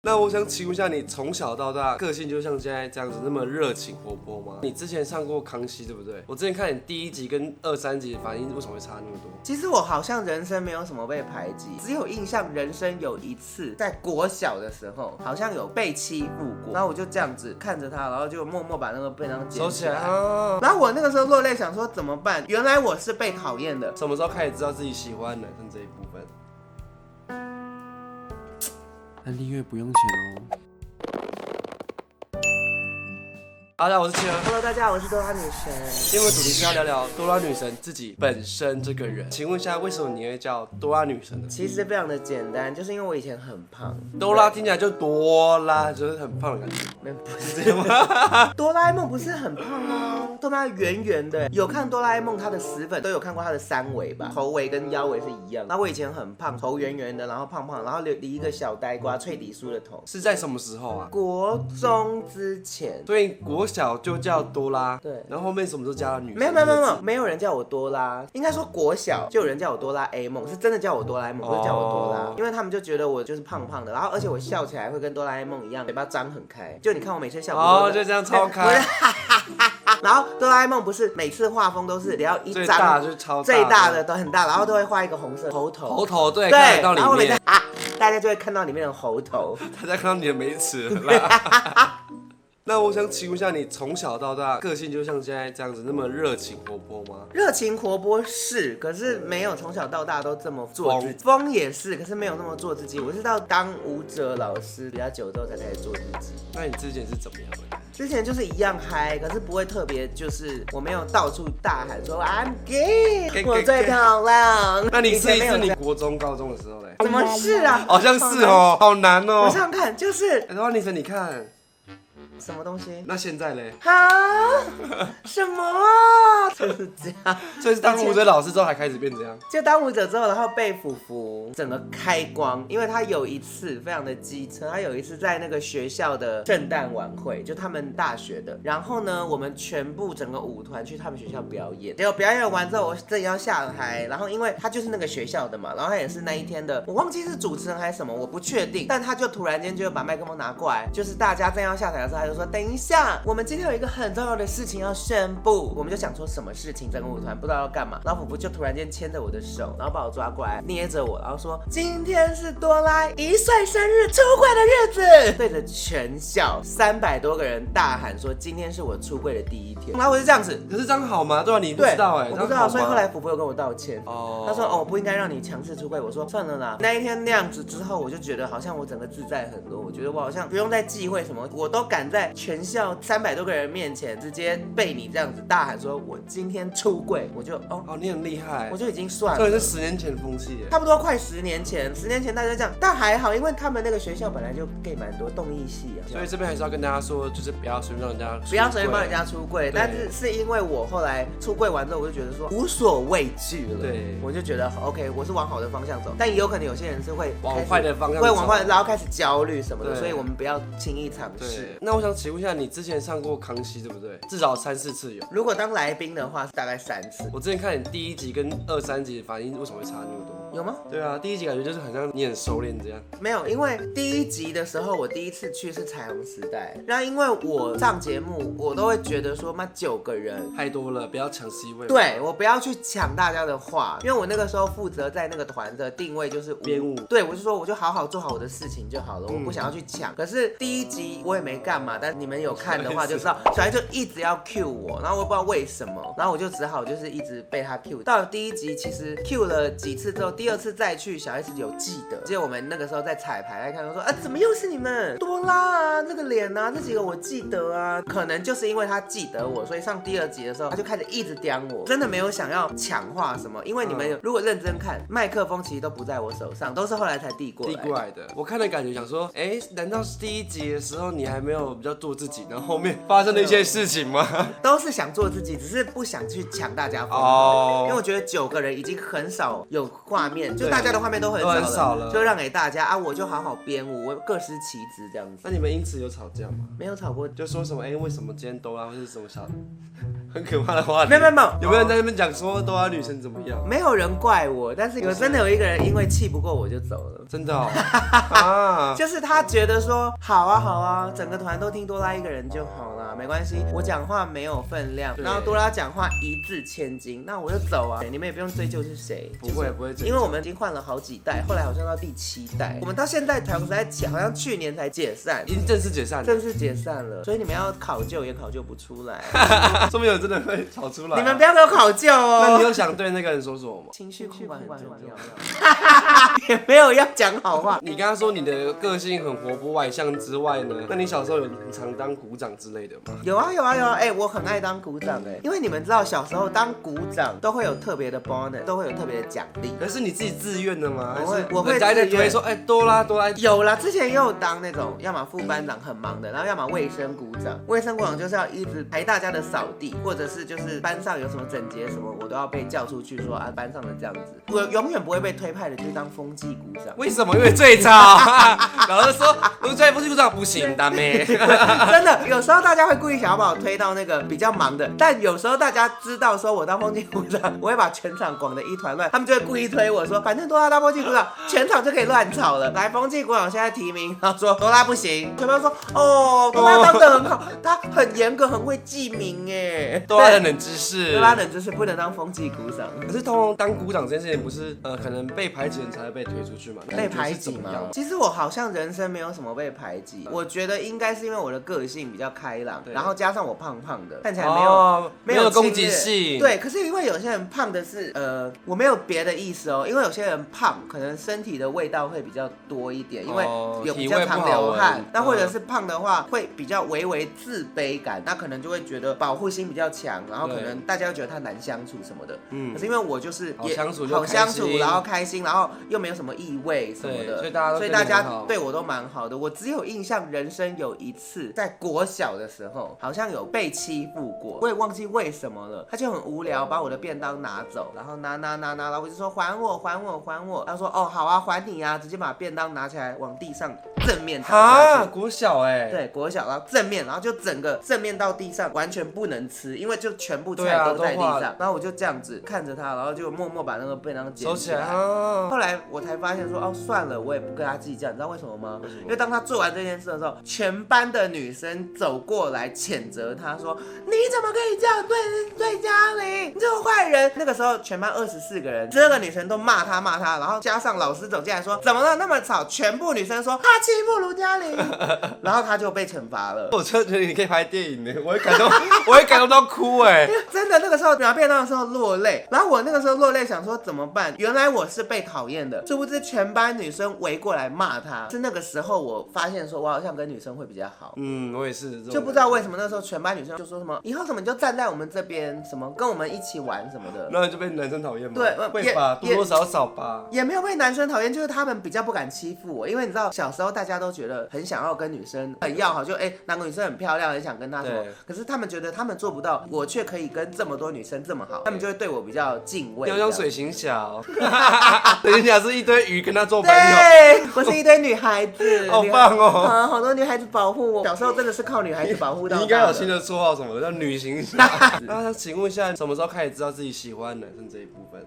那我想请问一下，你从小到大个性就像现在这样子那么热情活泼吗？你之前上过康熙对不对？我之前看你第1集跟2、3集的反应为什么会差那么多？其实我好像人生没有什么被排挤，只有印象人生有一次在国小的时候，好像有被欺负过，然后我就这样子看着他，然后就默默把那个便当捡起来。然后我那个时候落泪，想说怎么办？原来我是被讨厌的。什么时候开始知道自己喜欢男生这一部分？按订阅不用钱哦。大家好，我是企鹅。Hello， 大家好，我是多拉女神。今天的主题是要聊聊多拉女神自己本身这个人。请问一下，为什么你会叫多拉女神呢？其实非常的简单，就是因为我以前很胖。多拉听起来就多拉，就是很胖的感觉。没不是这样吗？哆啦 A 梦不是很胖吗？哆啦圆圆的，有看哆啦 A 梦，他的死粉都有看过他的3围吧，头围跟腰围是一样。那我以前很胖，头圆圆的，然后胖胖，然后理一个小呆瓜脆底酥的头。是在什么时候啊？国中之前。所以国小就叫多拉，对，然后后面什么都加了女神。没有人叫我多拉，应该说国小就有人叫我哆啦 A 梦，是真的叫我哆啦 A 梦，不是叫我多拉，因为他们就觉得我就是胖胖的，然后而且我笑起来会跟哆啦 A 梦一样，嘴巴张很开，就你看我每次笑就这样超开。然后哆啦 A 梦不是每次画风都是只要一张最大就超大，最大的都很大，然后都会画一个红色猴头，对，看得到里面，然后每次大家就会看到里面的猴头，大家看到你的美齿了啦。那我想请问一下，你从小到大个性就像现在这样子那么热情活泼吗？热情活泼是，可是没有从小到大都这么做自己。疯也是，可是没有那么做自己。我是到当舞者老师比较久之后才开始做自己。那你之前是怎么样的？之前就是一样嗨，可是不会特别，就是我没有到处大喊说 I'm gay， 我最漂亮。那你试一次你国中、高中的时候嘞？怎么是啊？好像是哦，好难哦。我想想看，就是然后女神，你看。什么东西？那现在嘞？啊？什么啊？就是这样。所以是当舞者老师之后还开始变这样？就当舞者之后，然后被福福整个开光，因为他有一次非常的机车，他有一次在那个学校的圣诞晚会，就他们大学的，然后呢，我们全部整个舞团去他们学校表演，结果表演完之后，我自己要下台，然后因为他就是那个学校的嘛，然后他也是那一天的，我忘记是主持人还是什么，我不确定，但他就突然间就把麦克风拿过来，就是大家正要下台的时候，他就说等一下，我们今天有一个很重要的事情要宣布。我们就想说什么事情，整个舞团不知道要干嘛，然后福福就突然间牵着我的手，然后把我抓过来，捏着我，然后说今天是多拉1岁生日出柜的日子，对着全校300多个人大喊说今天是我出柜的第一天。然后我就这样子，可是这样好吗？对啊，你不知道哎，我不知道，所以后来福福有跟我道歉。他说我不应该让你强制出柜。我说算了啦。那一天那样子之后，我就觉得好像我整个自在很多，我觉得我好像不用再忌讳什么，我都敢在全校300多个人面前直接被你这样子大喊说我今天出柜，我就你很厉害，我就已经算了。所以是10年前的风气耶，差不多快10年前，10年前大家这样，但还好，因为他们那个学校本来就 gay 蛮多，动艺系啊，所以这边还是要跟大家说，就是不要随便让人家不要随便帮人家出柜，但是因为我后来出柜完之后，我就觉得说无所畏惧了，对，我就觉得 OK， 我是往好的方向走，但也有可能有些人是会往坏的方向，会往坏，然后开始焦虑什么的，所以我们不要轻易尝试。那我想请问一下，你之前上过康熙对不对？至少3、4次有。如果当来宾的话，大概3次。我之前看你第1集跟2、3集的反应，为什么会差那么多？有吗？对啊，第1集感觉就是好像你很熟练这样。没有，因为第1集的时候，我第一次去是彩虹时代，然后因为我上节目，我都会觉得说妈9个人太多了，不要抢 C 位。对，我不要去抢大家的话，因为我那个时候负责在那个团的定位就是编舞。对，我就说我就好好做好我的事情就好了，我不想要去抢。可是第1集我也没干嘛，但你们有看的话就知道，小孩就一直要 cue 我，然后我不知道为什么，然后我就只好就是一直被他 cue。到了第1集，其实 cue 了几次之后，第2次再去，小孩子有记得。记得我们那个时候在彩排来看，说怎么又是你们多拉啊，这个脸啊，这几个我记得啊。可能就是因为他记得我，所以上第2集的时候，他就开始一直刁我，真的没有想要抢话什么，因为你们如果认真看，麦克风其实都不在我手上，都是后来才递过来的。我看的感觉想说，难道是第1集的时候你还没有比较做自己，然后后面发生了一些事情吗？都是想做自己，只是不想去抢大家风，因为我觉得9个人已经很少有画面，就大家的画面都很少了，就让给大家啊，我就好好编舞，我各司其职这样子。那你们因此有吵架吗？没有吵过，就说什么为什么今天都拉或是什么小很可怕的话题。没有，有没有人在那边讲说都要女生怎么样？没有人怪我，但是真的有一个人因为气不过我就走了。真的哦，啊，就是他觉得说好啊，整个团都听多拉一个人就好了，没关系，我讲话没有分量，然后多拉讲话一字千金，那我就走啊，你们也不用追究是谁，不会，因为我们已经换了好几代，后来好像到第7代，我们到现在才好像去年才解散，已经正式解散了，所以你们要考究也考究不出来，说明有真的会吵出来，你们不要给我考究哦。那你有想对那个人说什么吗？情绪控管很重要，也没有要讲好话。你刚刚说你的个性很活泼外向之外呢，那你小时候有常当鼓掌之类的吗？有啊，我很爱当鼓掌因为你们知道小时候当鼓掌都会有特别的 bonus， 都会有特别的奖励。可是你自己自愿的吗？我会人家在推说，多拉。有啦，之前也有当那种，要么副班长很忙的，然后要么卫生鼓掌。卫生鼓掌就是要一直排大家的扫地，或者是就是班上有什么整洁什么，我都要被叫出去说啊，班上的这样子。我永远不会被推派的，就是当风纪鼓掌。为什么？因为最吵。老师说，我们在风纪鼓掌不行，大妹。真的，有时候大家会故意想要把我推到那个比较忙的，但有时候大家知道说我当风纪鼓掌，我会把全场广得一团乱，他们就会故意推我说，反正多拉当风纪鼓掌，全场就可以乱吵了。来，风纪鼓掌现在提名，然后说多拉不行，全部说哦，多拉当得很好，他很严格，很会记名哎。多拉的冷知识，多拉冷知识不能当风纪鼓掌。可是通常当鼓掌这件事情不是可能被排挤人才会被推出去嘛？被排挤吗？其实我好像人生没有什么被排挤，我觉得应该是因为我的个性比较开朗，然后加上我胖胖的，看起来没有攻击性。对，可是因为有些人胖的是我没有别的意思哦，因为有些人胖可能身体的味道会比较多一点，因为有比较常流汗，那或者是胖的话会比较微微自卑感，那可能就会觉得保护心比较强，然后可能大家会觉得他难相处什么的。可是因为我就是好相处，然后开心，然后又没有什么异味什么的，所以大家对我都蛮好的。我只有印象，人生有一次在国小的时候，好像有被欺负过，我也忘记为什么了。他就很无聊，把我的便当拿走，然后拿，然后我就说还我。他说哦好啊，还你啊，直接把便当拿起来往地上正面躺下去。国小对，国小，然后正面，然后就整个正面到地上，完全不能吃，因为就全部菜都在地上。然后我就这样子看着他，然后就默默把那个便当捡起来。后来我才发现说哦算了，我也不跟他计较，你知道为什么吗？因为当他做完这件事的时候，全班的女生走过来谴责他说你怎么可以这样对嘉玲，你这个坏人。那个时候全班24个人，12个女生都骂他，然后加上老师走进来说怎么了那么吵，全部女生说他欺负卢嘉玲，然后他就被惩罚了。我真的觉得你可以拍电影呢，我会感动到哭哎！真的，那个时候拿便当的时候落泪，然后我那个时候落泪想说怎么办？原来我是被讨厌的，殊不知全班女生围过来骂他。是那个时候我发现说我好像跟女生会比较好。我也是，就不知道为什么那时候全班女生就说什么以后什么你就站在我们这边，什么跟我们一起玩什么的，那就被男生讨厌吗？对，会吧，多多少吧，也没有被男生讨厌，就是他们比较不敢欺负我，因为你知道小时候大家都觉得很想要跟女生很要好，就哪个女生很漂亮，很想跟她什么，可是他们觉得他们做不到，我却可以跟这么多女生这么好，他们就会对我比较敬畏。要用水行侠，水行侠是一堆鱼跟他做朋友，对，我是一堆女孩子，好棒哦，好多女孩子保护我，小时候真的是靠女孩子保护到。你应该有新的绰号什么的，叫女行侠。那请问一下，什么时候开始知道自己喜欢男生这一部分？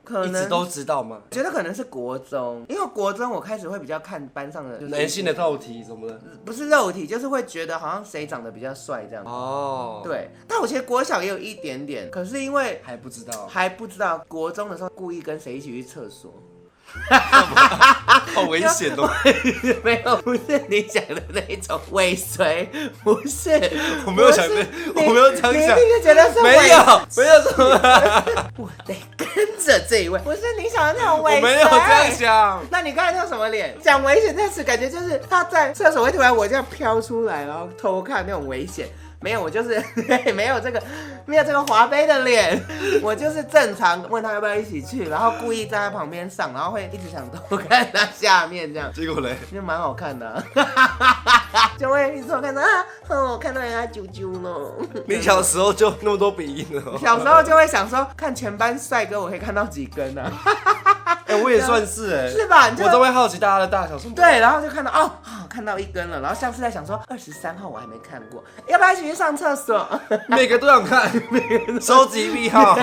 可能一直都知道吗？觉得可能是国中，因为国中我开始会比较看班上的、男性的肉体什么的，不是肉体，就是会觉得好像谁长得比较帅这样。哦，对，但我其实国小也有一点点，可是因为还不知道，国中的时候故意跟谁一起去厕所。好危险哦！没有，不是你讲的那一种尾随，不是，我没有想的，我没有这样想，你一定觉得是没有什么，我得跟着这一位，不是你想的那种尾随，我没有这样想。那你刚才叫什么脸？讲危险这词，感觉就是他在厕所会突然我这样飘出来，然后偷看那种危险。没有，我就是没有这个华妃的脸，我就是正常问他要不要一起去，然后故意在他旁边上，然后会一直想偷看他下面这样，结果嘞，就蛮好看的、啊，就会一直看到我看到人家啾啾了。你小时候就那么多鼻音了？小时候就会想说，看全班帅哥，我可以看到几根啊？我也算是哎，是吧？你就我都会好奇大家的大小什么。对，然后就看到哦，看到一根了，然后下次再想说23号我还没看过，要不要一起去上厕所？每个都想看，收集癖好，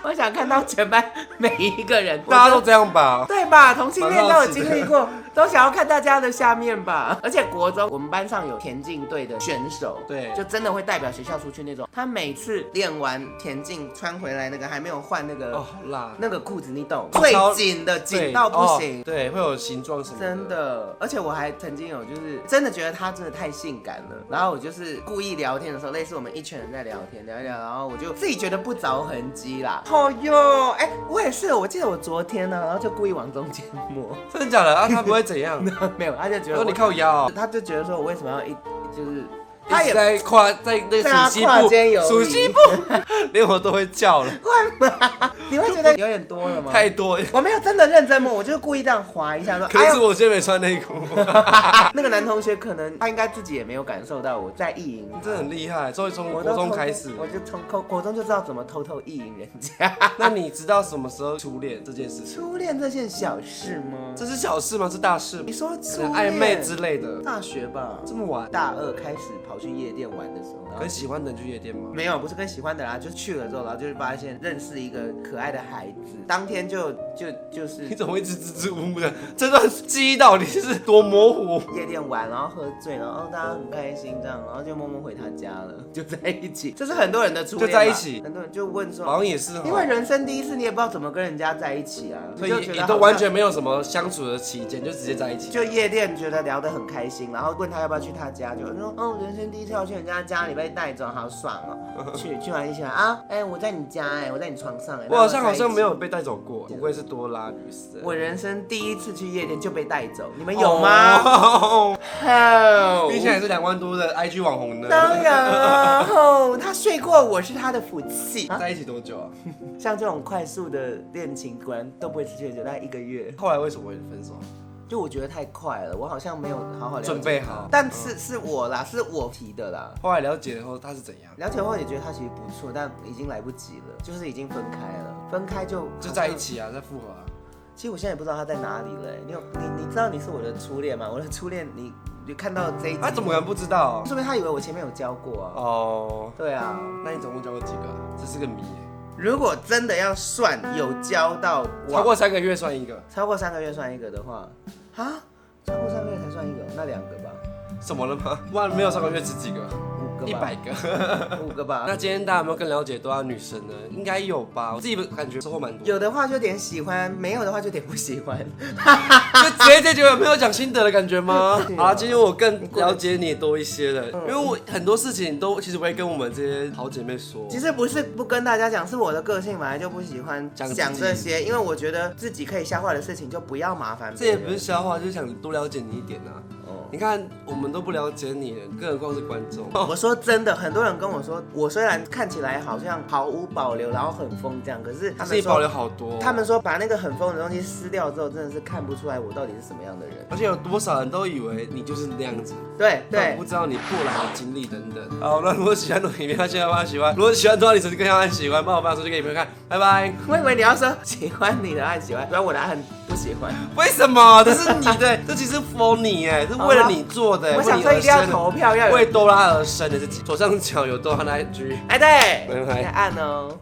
我想看到全班每一个人，大家都这样吧？对吧？同性恋都有经历过，都想要看大家的下面吧。而且国中我们班上有田径队的选手，对，就真的会代表学校出去那种。他每次练完田径穿回来那个还没有换那个哦，好辣，那个裤子，你懂？最紧的，紧到不行。对，会有形状什么的。真的，而且我还曾经有就是真的觉得他真的太性感了，然后我就是故意聊天的时候，类似我们一群人在聊天，聊一聊，然后我就自己觉得不着痕迹啦。哦哟，哎，我也是，我记得我昨天呢，然后就故意往中间摸，真的假的啊？他不会怎样？没有，他就觉得你靠腰，他就觉得说我为什么要就是他也在那个属西部，属西部，连我都会叫了。会吗？你会觉得有点多了吗？太多，我没有真的认真摸，我就故意这样滑一下说。可是我今天没穿内裤。那个男同学可能他应该自己也没有感受到我在意淫，你真的很厉害，从国中开始，我就从国中就知道怎么偷偷意淫人家。那你知道什么时候初恋这件事情？初恋这件小事吗？这是小事吗？是大事吗？你说初恋暧昧之类的？大学吧，这么晚？大2开始跑去夜店玩的时候，跟喜欢的人去夜店吗？没有，不是跟喜欢的啦，就是去了之后，然后就是发现认识一个可爱的孩子，当天就是你怎么会一直支支吾吾的？这段记忆到底是多模糊？夜店玩，然后喝醉，然后大家很开心这样，然后就默默回他家了，就在一起。这是很多人的初恋，就在一起。很多人就问说，好像也是，因为人生第一次，你也不知道怎么跟人家在一起啊，所以你都完全没有什么相处的期间，就直接在一起。就夜店觉得聊得很开心，然后问他要不要去他家，就说哦，人生第一次要去人家家里被带走，好爽哦。去完一起来啊，哎，我在你家哎，我在你床上哎。我好像没有被带走过，不愧是多拉女生。我人生第一次去夜店就被带走，你们有吗？好，并且也是2万多的 IG 网红呢。当然啊，他睡过我是他的福气。在一起多久啊？像这种快速的恋情，果然都不会持续很久，大概1个月。后来为什么会分手？就我觉得太快了，我好像没有好好了解准备好。但是我啦，是我提的啦。后来了解后他是怎样？了解后也觉得他其实不错，但已经来不及了，就是已经分开了。分开就在一起啊，再复合啊。其实我现在也不知道他在哪里了。你知道你是我的初恋吗？我的初恋你看到这一集，他怎么可能不知道？说明他以为我前面有教过啊。哦，对啊。那你总共教过几个？这是个谜。如果真的要算有教到超过3个月算一个，超过3个月算一个的话，啊，超过3个月才算一个，那2个吧。什么了吗？不然没有3个月值几个？5个吧，100个，5个吧。那今天大家有没有更了解多少女生呢？应该有吧，我自己感觉收获蛮多。有的话就点喜欢，没有的话就点不喜欢。就直接就有没有讲心得的感觉吗？好啦，今天我更了解你多一些了，因为我很多事情都其实会跟我们这些好姐妹说。其实不是不跟大家讲，是我的个性本来就不喜欢讲这些，因为我觉得自己可以消化的事情就不要麻烦别人。这也不是消化，就是想多了解你一点啊。你看，我们都不了解你了，更何况是观众。我说真的，很多人跟我说，我虽然看起来好像毫无保留，然后很疯这样，可是他们说保留好多。他们说把那个很疯的东西撕掉之后，真的是看不出来我到底是什么样的人。而且有多少人都以为你就是那样子，对，不知道你过来的经历等等。好，那如果喜欢的影片，记得帮喜欢；如果喜欢的话，你手机更要按喜欢，帮我分享出去给你们看，拜拜。我以为你要说喜欢你的按喜欢，不然我的按不喜欢。为什么？这是你的，这其实 for 你哎，是为了你做的。我想说一定要投票，要为哆啦而生的自己。左上角有哆啦那一句，哎对，来按哦。